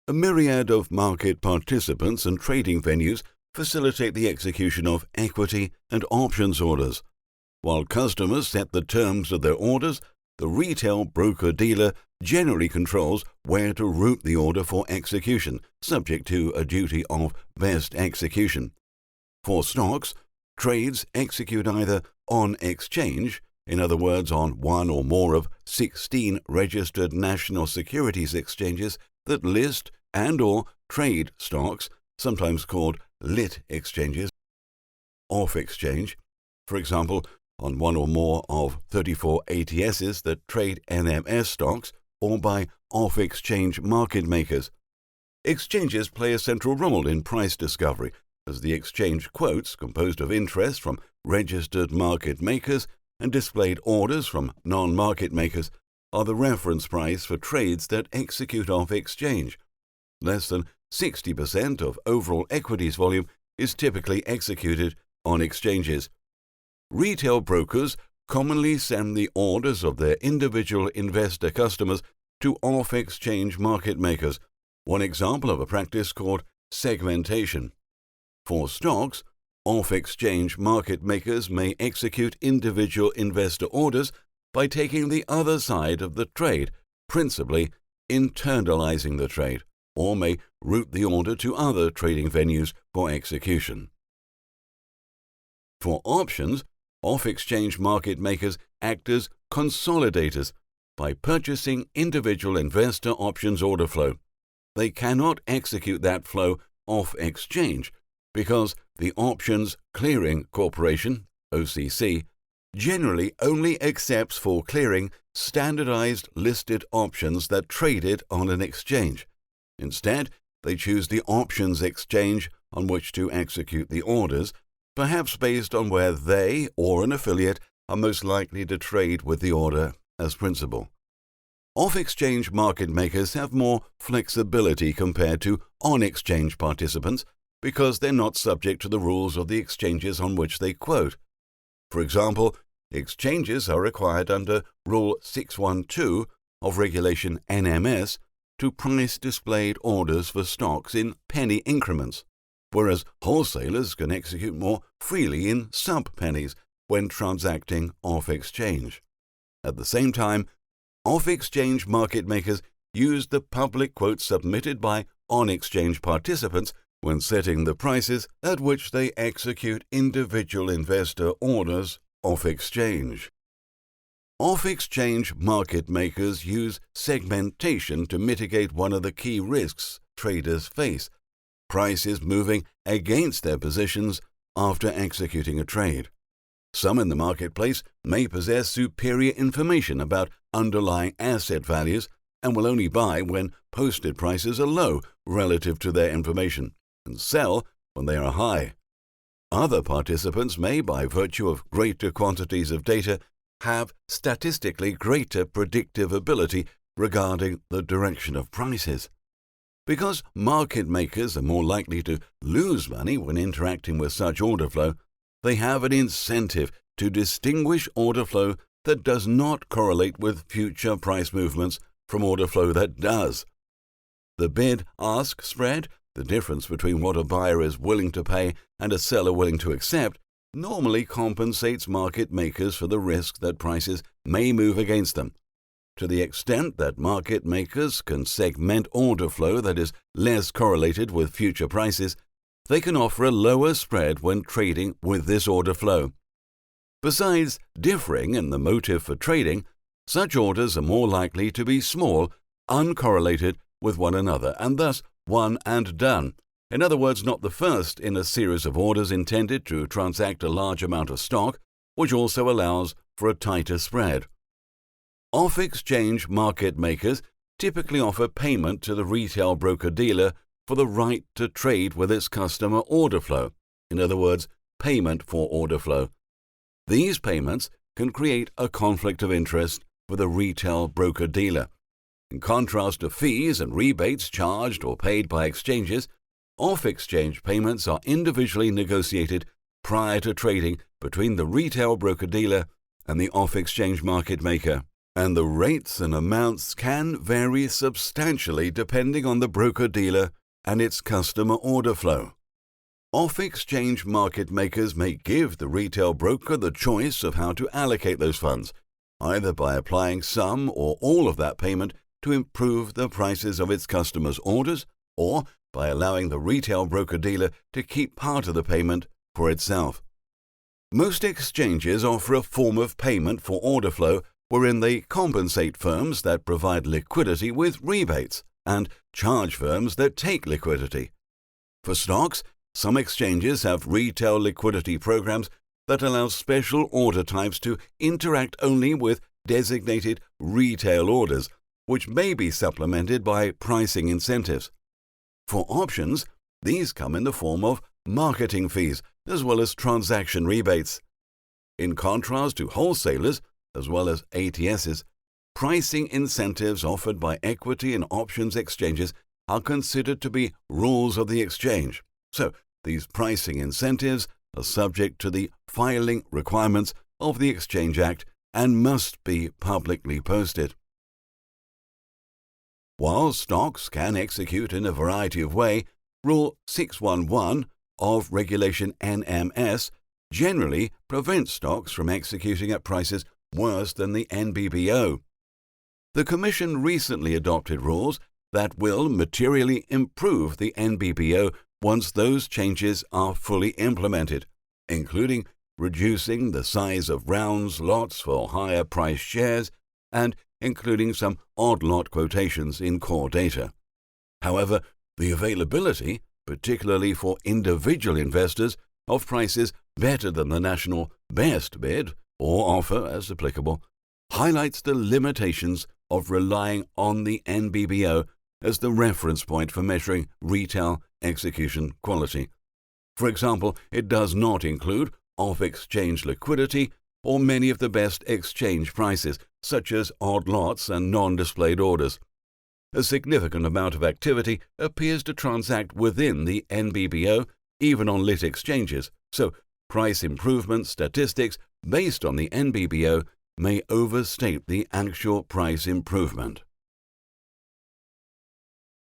A myriad of market participants and trading venues facilitate the execution of equity and options orders. While customers set the terms of their orders, the retail broker-dealer generally controls where to route the order for execution, subject to a duty of best execution. For stocks, trades execute either on exchange, in other words on one or more of 16 registered national securities exchanges that list and/or trade stocks, sometimes called lit exchanges, off exchange, for example, on one or more of 34 ATSs that trade NMS stocks, or by off-exchange market makers. Exchanges play a central role in price discovery, as the exchange quotes, composed of interest from registered market makers and displayed orders from non-market makers, are the reference price for trades that execute off-exchange. Less than 60% of overall equities volume is typically executed on exchanges. Retail brokers commonly send the orders of their individual investor customers to off-exchange market makers, one example of a practice called segmentation. For stocks, off-exchange market makers may execute individual investor orders by taking the other side of the trade, principally internalizing the trade, or may route the order to other trading venues for execution. For options, off-exchange market makers act as consolidators by purchasing individual investor options order flow. They cannot execute that flow off-exchange because the Options Clearing Corporation, OCC, generally only accepts for clearing standardized listed options that traded on an exchange. Instead, they choose the options exchange on which to execute the orders, perhaps based on where they or an affiliate are most likely to trade with the order as principal. Off-exchange market makers have more flexibility compared to on-exchange participants because they're not subject to the rules of the exchanges on which they quote. For example, exchanges are required under Rule 612 of Regulation NMS to price displayed orders for stocks in penny increments, whereas wholesalers can execute more freely in sub-pennies when transacting off-exchange. At the same time, off-exchange market makers use the public quotes submitted by on-exchange participants when setting the prices at which they execute individual investor orders off-exchange. Off-exchange market makers use segmentation to mitigate one of the key risks traders face: prices moving against their positions after executing a trade. Some in the marketplace may possess superior information about underlying asset values and will only buy when posted prices are low relative to their information and sell when they are high. Other participants may, by virtue of greater quantities of data, have statistically greater predictive ability regarding the direction of prices. Because market makers are more likely to lose money when interacting with such order flow, they have an incentive to distinguish order flow that does not correlate with future price movements from order flow that does. The bid-ask spread, the difference between what a buyer is willing to pay and a seller willing to accept, normally compensates market makers for the risk that prices may move against them. To the extent that market makers can segment order flow that is less correlated with future prices, they can offer a lower spread when trading with this order flow. Besides differing in the motive for trading, such orders are more likely to be small, uncorrelated with one another, and thus one and done. In other words, not the first in a series of orders intended to transact a large amount of stock, which also allows for a tighter spread. Off-exchange market makers typically offer payment to the retail broker-dealer for the right to trade with its customer order flow, in other words, payment for order flow. These payments can create a conflict of interest with a retail broker-dealer. In contrast to fees and rebates charged or paid by exchanges, off-exchange payments are individually negotiated prior to trading between the retail broker-dealer and the off-exchange market maker. and the rates and amounts can vary substantially depending on the broker-dealer and its customer order flow. Off-exchange market makers may give the retail broker the choice of how to allocate those funds, either by applying some or all of that payment to improve the prices of its customers' orders, or by allowing the retail broker-dealer to keep part of the payment for itself. Most exchanges offer a form of payment for order flow wherein they compensate firms that provide liquidity with rebates and charge firms that take liquidity. For stocks, some exchanges have retail liquidity programs that allow special order types to interact only with designated retail orders, which may be supplemented by pricing incentives. For options, these come in the form of marketing fees as well as transaction rebates. In contrast to wholesalers, as well as ATSs, pricing incentives offered by equity and options exchanges are considered to be rules of the exchange. So, these pricing incentives are subject to the filing requirements of the Exchange Act and must be publicly posted. While stocks can execute in a variety of ways, Rule 611 of Regulation NMS generally prevents stocks from executing at prices worse than the NBBO. The Commission recently adopted rules that will materially improve the NBBO once those changes are fully implemented, including reducing the size of rounds lots for higher priced shares and including some odd lot quotations in core data. However, the availability, particularly for individual investors, of prices better than the national best bid or offer as applicable, highlights the limitations of relying on the NBBO as the reference point for measuring retail execution quality. For example, it does not include off-exchange liquidity or many of the best exchange prices, such as odd lots and non-displayed orders. A significant amount of activity appears to transact within the NBBO, even on lit exchanges, so price improvement statistics based on the NBBO may overstate the actual price improvement.